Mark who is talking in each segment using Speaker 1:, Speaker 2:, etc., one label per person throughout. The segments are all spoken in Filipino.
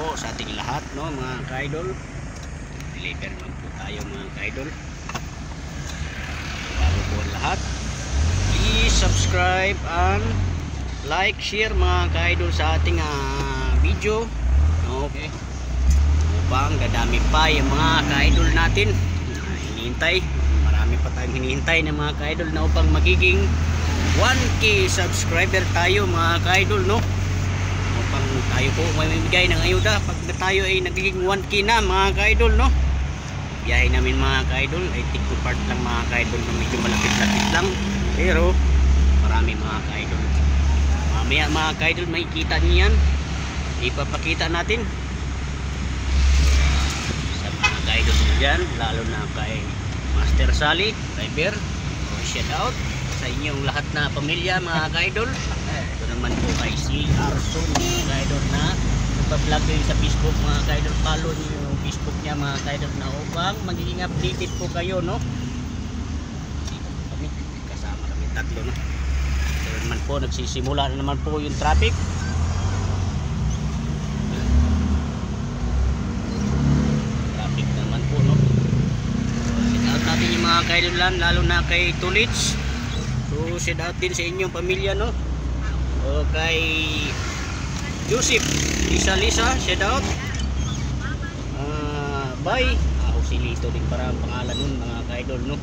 Speaker 1: po sa ating lahat, no, mga ka-idol. Deliver naman po tayo, mga ka-idol. Bago po ang lahat, please subscribe and like, share, mga ka-idol, sa ating video. Okay, upang dadami pa yung mga ka-idol natin hinihintay. Marami pa tayong hinihintay ng mga ka-idol na upang magiging 1K subscriber tayo, mga ka-idol, no? Upang tayo po may bigay ng ayuda pag tayo ay nagiging 1K na, mga ka-idol, no? Biyahe namin, mga ka-idol, ay TikTok part lang, mga ka-idol, na medyo malapit-lapit lang, pero marami, mga ka-idol. Mamaya, mga ka-idol, makikita niyan, ipapakita natin sa mga ka-idol dyan, lalo na kay Master Sally, kay Bear. Shout out sa inyong lahat na pamilya, mga ka-idol. Ito naman po kay si Arson, mga ka-idol, na nagpa-vlog din sa Facebook, mga ka-idol. Follow niyo yung Facebook niya, mga ka-idol, na upang magiging updated po kayo, no? Kami, kasama kami tatlo, no? Ito naman po, nagsisimula na naman po yung traffic. Traffic naman po, no? Shout out natin yung mga ka-idol lang, lalo na kay Tulits. So, shout out din sa inyong pamilya, no? O kay Joseph, Lisa, shout out. Bye. Silito din para ang pangalan nun, mga ka-idol, no?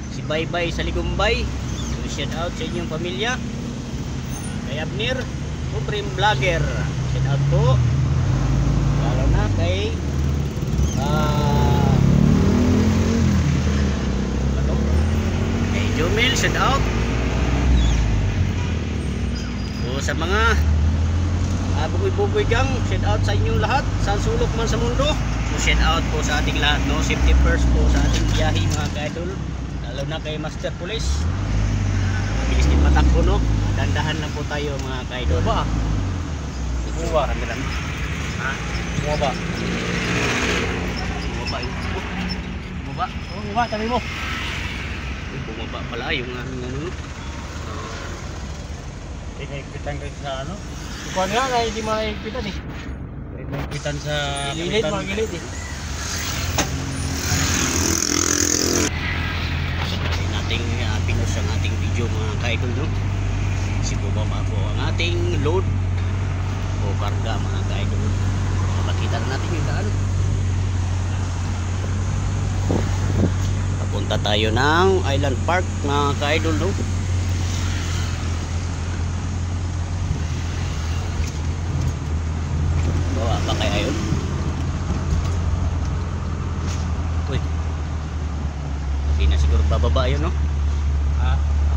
Speaker 1: Si Bye sa Ligumbay. So, shout out sa inyong pamilya. Kay Abner, Supreme Vlogger, shout out po. Lalo na kay Jomel, shout out. So, sa mga bugoy-bugoy gang, shout out sa inyong lahat, saan sulok man sa mundo. So, shout out po sa ating lahat, no? Safety first po sa ating biyahe, mga ka-idol, lalo na kay Master Police. Bilis din matakbo, no? Dandahan lang po tayo, mga ka-idol. Buwa andalan. Ha? Buwa tabi mo. Bumaba pala yung aming ano.
Speaker 2: Pinagpitan kayo sa ano? Kukuha nga na hindi maigpitan eh. Pinagpitan sa gilid, mga gilid eh.
Speaker 1: Ay nating pinos ang ating video, mga ka-idol, no? Kasi bumaba po ang ating load o karga, mga ka-idol. Makita na natin yung daan. Papunta tayo ng Island Park, mga ka-idol, no? Bawa ba kaya yun? Uy, hindi na siguro bababa yun, no?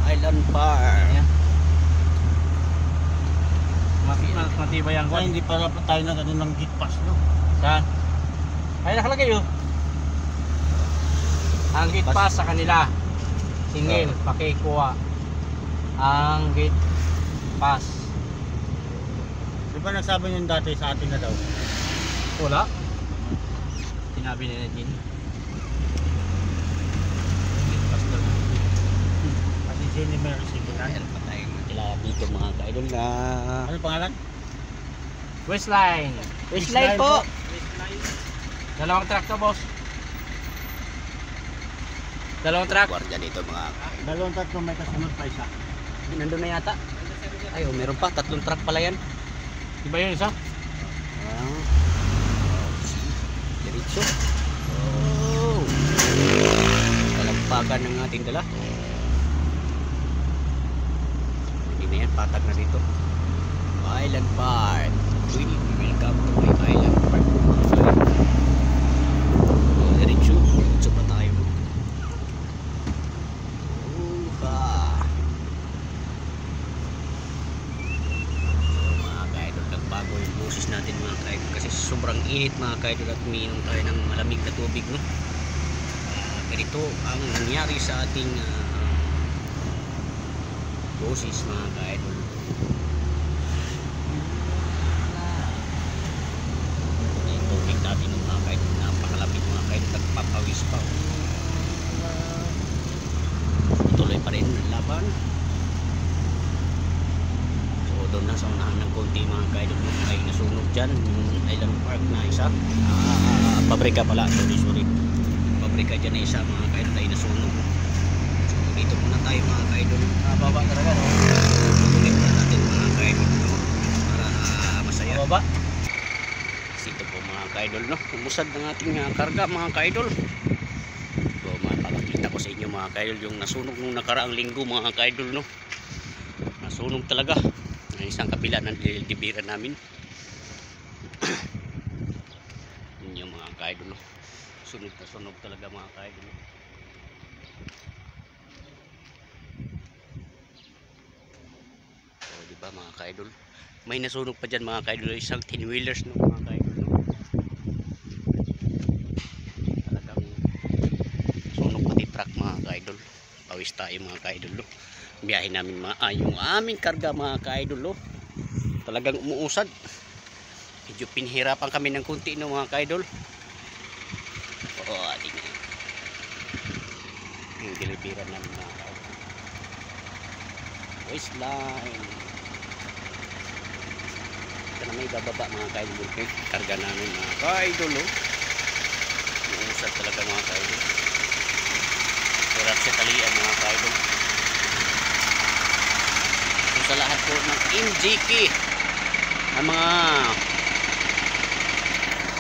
Speaker 1: Island Park.
Speaker 2: Matibay ang kwan. Hindi para tayo na ganun ng gate pass, no? Saan? Ay, nakalagay yun. Ang gate pass sa kanila. Singil, pakikuha. Ang gate pass. Di ba nagsabi yun dati sa atin na daw? Wala. Sinabi nila din. Gate pass daw. Kasi sino may resipitan?
Speaker 1: Ayan pa tayong nakilala dito, mga ka-idol, na
Speaker 2: Ano pangalan?
Speaker 3: Westline.
Speaker 1: Westline po.
Speaker 3: Dalawang truck to, boss. Dalawang truck.
Speaker 1: Guardia dito, mga ka-idol.
Speaker 2: Dalawang tatlo may kasunod pa isa.
Speaker 1: Nandun na yata. Ay, oh, meron pa, 3 truck pala yan.
Speaker 3: Di ba yun isa?
Speaker 1: Diretso. Oh, kalampagan ng ating dala. Hindi na yan, patag na dito. Island Park. Welcome to my Island Park. Diretso. Diretso pa tayo. Bago yung boses natin, mga ka-idol, kasi sobrang init, mga ka-idol, at umiinom tayo ng malamig na tubig, no? Ganito ang nangyari sa ating boses, mga ka-idol. Yung tubig natin, mga ka-idol, napakalapit, mga ka-idol, nagpapawis pa. Tuloy pa rin ang laban. So doon nasa unahan ng konti mga kaidol no? Ay nasunog dyan yung Island Park na isa, pabrika pala, sorry, pabrika dyan na isa mga kaidol ay nasunog. So dito muna tayo mga kaidol,
Speaker 3: Baba talaga, no?
Speaker 1: ulit na natin mga kaidol no? Para masaya.
Speaker 3: Baba.
Speaker 1: Dito po mga kaidol no, umusad ng ating karga mga kaidol. So mapapakita ko sa inyo mga kaidol yung nasunog nung nakaraang linggo mga kaidol no. Nasunog talaga ang isang kabila ng dibiran namin. Yun yung mga kaidol no. Sunog na sunog talaga mga kaidol no. So diba mga kaidol, may nasunog pa dyan mga kaidol, isang 10 wheelers no mga kaidol no. Talagang sunog pati truck mga kaidol. Pawis tayo mga kaidol no. Biyahe namin yung aming karga mga kaidol no. Talagang umuusad. Medyo pinhirapan kami ng kunti no mga kaidol. Oo, ating yung dilibiran namin mga kaidol. Waistline. Ito na may bababa mga kaidol. Karga namin mga kaidol no. Umuusad talaga mga kaidol. Sarap sa talian mga kaidol. Sa lahat po ng MGK ang mga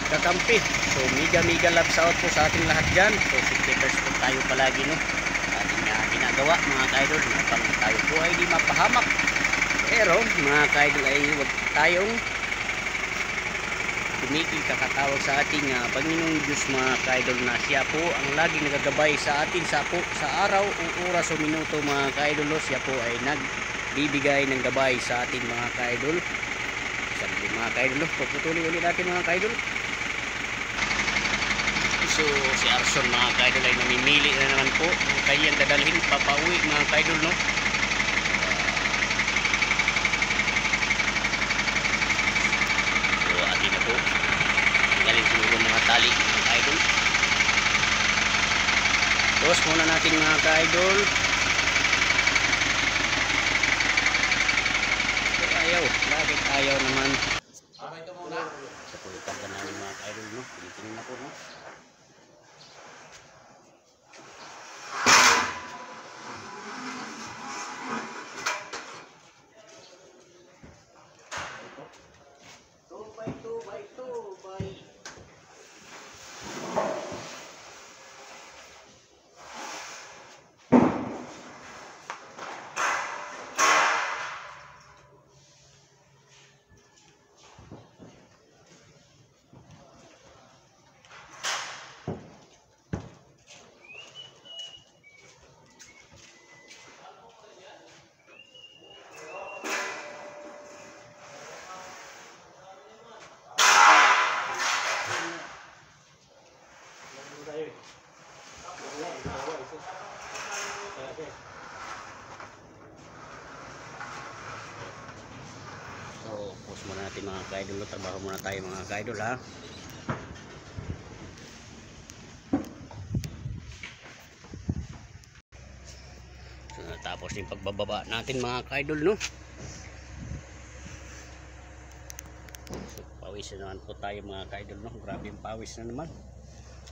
Speaker 1: kakampi, so mega love shout po sa ating lahat dyan. So supporters po tayo palagi no ating ginagawa mga kaidol, upang tayo po ay di mapahamak, pero mga kaidol ay huwag tayong tumigil kakatawag sa ating Panginoong Diyos mga kaidol, na siya po ang laging nagagabay sa atin sa araw o oras o minuto mga kaidol. Siya po ay bibigay ng gabay sa atin mga kaidol. Sabi mga kaidol, puputuli ulit natin mga kaidol. So si Arson mga kaidol ay namimili na naman po ang kanyang dadalhin papauwi mga kaidol no. So atin na po galing siguro mga tali mga kaidol. Tapos muna natin mga kaidol. Bakit ayaw naman?
Speaker 3: Okay, ito muna.
Speaker 1: Sa pulitan ka namin mga kaidol no. Pilitin na po no. So pause muna natin mga kaidol, trabaho muna tayo mga kaidol ha. So natapos yung pagbababa natin mga kaidol no. So pawis na naman po tayo mga kaidol no. Grabe yung pawis na naman.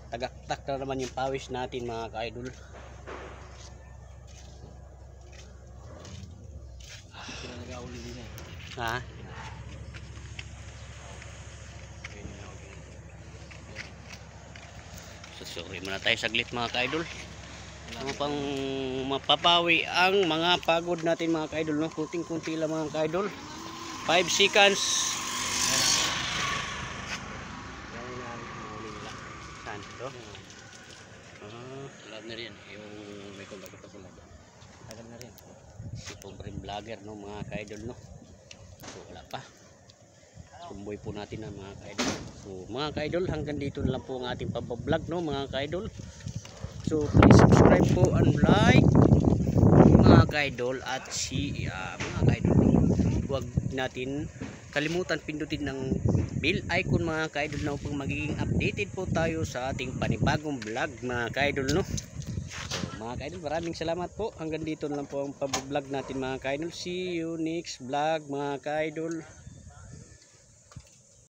Speaker 1: Tagaktak na naman yung pawis natin mga kaidol. Ha? So sorry muna tayo saglit mga kaidol. Upang mapapawi ang mga pagod natin mga kaidol no. Kunting-kunti lang mga kaidol. 5 seconds. Saan ito? Alam na rin yung may kumbaga pa sila dyan. Alam na rin si pobre vlogger no mga kaidol no. So wala pa, tumboy po natin na mga kaidol. So mga kaidol, hanggang dito na lang po ang ating pag-vlog no mga kaidol. So please subscribe po and like mga kaidol, at mga kaidol, huwag natin kalimutan pindutin ng bell icon mga kaidol na upang magiging updated po tayo sa ating panibagong vlog mga kaidol no. So Mga ka-idol, maraming salamat po. Hanggang dito na lang po ang pag-vlog natin mga ka-idol. See you next vlog mga ka-idol.